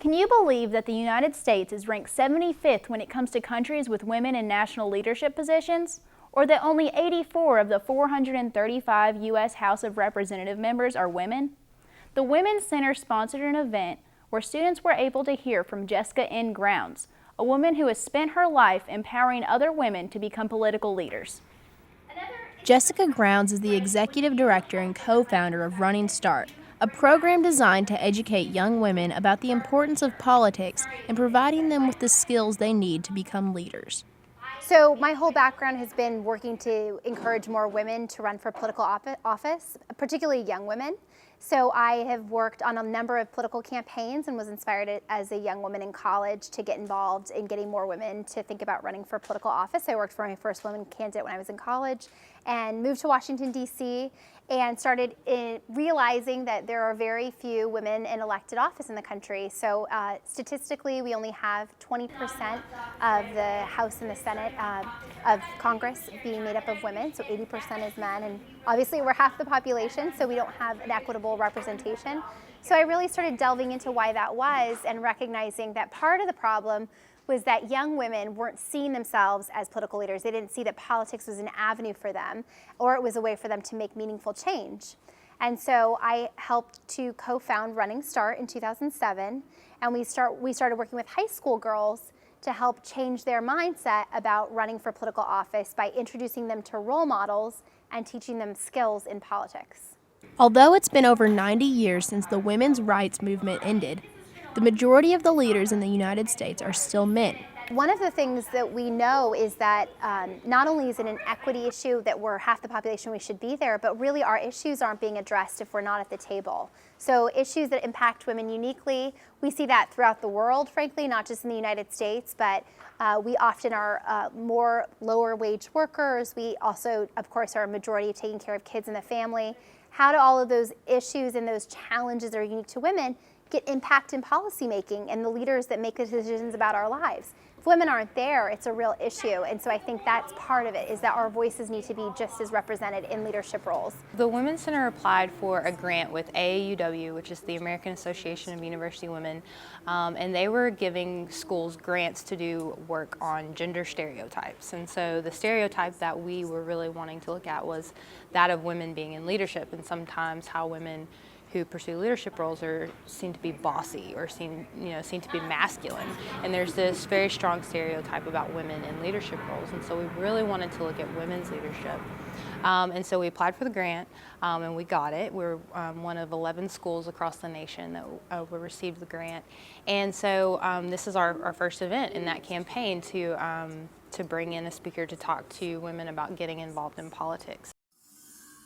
Can you believe that the United States is ranked 75th when it comes to countries with women in national leadership positions? Or that only 84 of the 435 U.S. House of Representative members are women? The Women's Center sponsored an event where students were able to hear from Jessica N. Grounds, a woman who has spent her life empowering other women to become political leaders. Jessica Grounds is the executive director and co-founder of Running Start, a program designed to educate young women about the importance of politics and providing them with the skills they need to become leaders. So my whole background has been working to encourage more women to run for political office, particularly young women. So I have worked on a number of political campaigns and was inspired as a young woman in college to get involved in getting more women to think about running for political office. I worked for my first woman candidate when I was in college and moved to Washington, D.C. and started realizing that there are very few women in elected office in the country. So statistically, we only have 20% of the House and the Senate of Congress being made up of women, so 80% is men, and obviously we're half the population, so we don't have an equitable representation. So I really started delving into why that was and recognizing that part of the problem was that young women weren't seeing themselves as political leaders. They didn't see that politics was an avenue for them, or it was a way for them to make meaningful change. And so I helped to co-found Running Start in 2007, and we started working with high school girls to help change their mindset about running for political office by introducing them to role models and teaching them skills in politics. Although it's been over 90 years since the women's rights movement ended, the majority of the leaders in the United States are still men. One of the things that we know is that not only is it an equity issue that we're half the population, we should be there, but really our issues aren't being addressed if we're not at the table. So issues that impact women uniquely, we see that throughout the world, frankly, not just in the United States, but we often are more lower wage workers. We also, of course, are a majority of taking care of kids in the family. How do all of those issues and those challenges that are unique to women get impact in policymaking and the leaders that make the decisions about our lives? If women aren't there, it's a real issue, and so I think that's part of it, is that our voices need to be just as represented in leadership roles. The Women's Center applied for a grant with AAUW, which is the American Association of University Women, and they were giving schools grants to do work on gender stereotypes. And so the stereotype that we were really wanting to look at was that of women being in leadership, and sometimes how women who pursue leadership roles are seen to be bossy or seen to be masculine. And there's this very strong stereotype about women in leadership roles. And so we really wanted to look at women's leadership. And so we applied for the grant and we got it. We're one of 11 schools across the nation that received the grant. And so this is our first event in that campaign to bring in a speaker to talk to women about getting involved in politics.